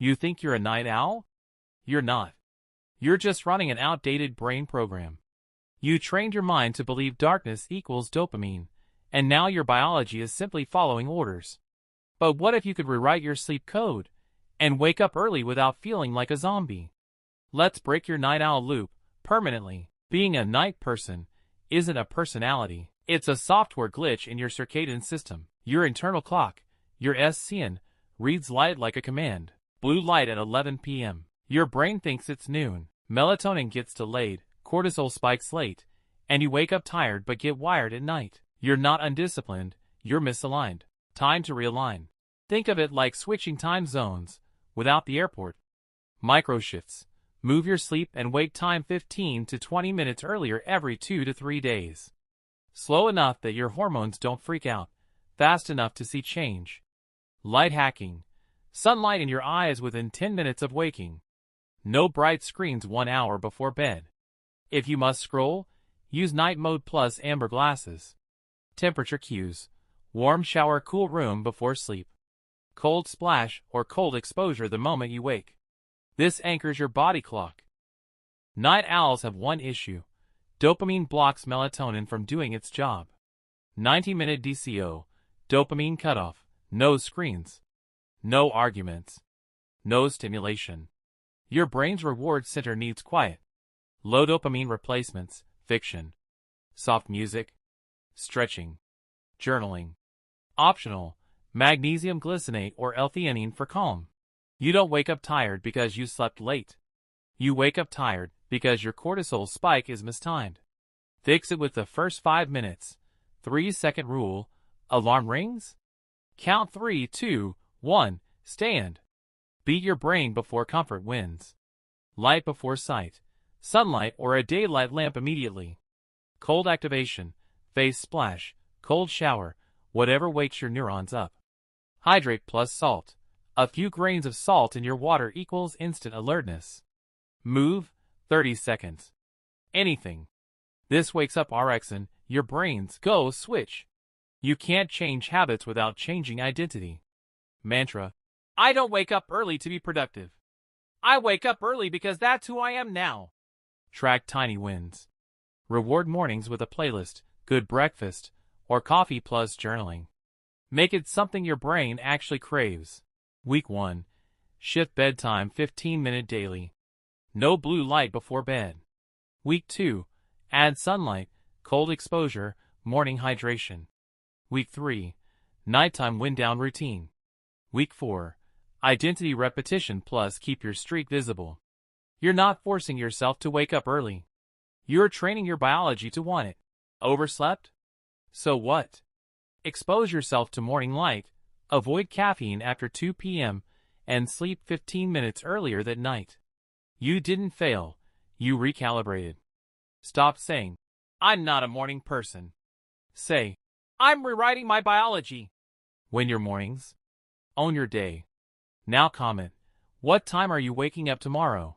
You think you're a night owl? You're not. You're just running an outdated brain program. You trained your mind to believe darkness equals dopamine, and now your biology is simply following orders. But what if you could rewrite your sleep code and wake up early without feeling like a zombie? Let's break your night owl loop permanently. Being a night person isn't a personality. It's a software glitch in your circadian system. Your internal clock, your SCN, reads light like a command. Blue light at 11 p.m. Your brain thinks it's noon. Melatonin gets delayed, cortisol spikes late, and you wake up tired but get wired at night. You're not undisciplined, you're misaligned. Time to realign. Think of it like switching time zones without the airport. Microshifts. Move your sleep and wake time 15 to 20 minutes earlier every 2 to 3 days. Slow enough that your hormones don't freak out, fast enough to see change. Light hacking. Sunlight in your eyes within 10 minutes of waking. No bright screens 1 hour before bed. If you must scroll, use night mode plus amber glasses. Temperature cues. Warm shower, cool room before sleep. Cold splash or cold exposure the moment you wake. This anchors your body clock. Night owls have one issue. Dopamine blocks melatonin from doing its job. 90-minute DCO, dopamine cutoff, no screens. No arguments. No stimulation. Your brain's reward center needs quiet. Low dopamine replacements, fiction. Soft music. Stretching. Journaling. Optional, magnesium glycinate or L-theanine for calm. You don't wake up tired because you slept late. You wake up tired because your cortisol spike is mistimed. Fix it with the first 5 minutes. 3-second rule. Alarm rings? Count 3, 2, 1, stand. Beat your brain before comfort wins. Light before sight. Sunlight or a daylight lamp immediately. Cold activation. Face splash. Cold shower. Whatever wakes your neurons up. Hydrate plus salt. A few grains of salt in your water equals instant alertness. Move, 30 seconds. Anything. This wakes up RXN, your brain's go switch. You can't change habits without changing identity. Mantra. I don't wake up early to be productive. I wake up early because that's who I am now. Track tiny wins. Reward mornings with a playlist, good breakfast, or coffee plus journaling. Make it something your brain actually craves. Week 1. Shift bedtime 15-minute daily. No blue light before bed. Week 2. Add sunlight, cold exposure, morning hydration. Week 3. Nighttime wind-down routine. Week 4. Identity repetition plus keep your streak visible. You're not forcing yourself to wake up early. You're training your biology to want it. Overslept? So what? Expose yourself to morning light, avoid caffeine after 2 p.m., and sleep 15 minutes earlier that night. You didn't fail, you recalibrated. Stop saying, I'm not a morning person. Say, I'm rewriting my biology. When your mornings? Own your day. Now comment, what time are you waking up tomorrow?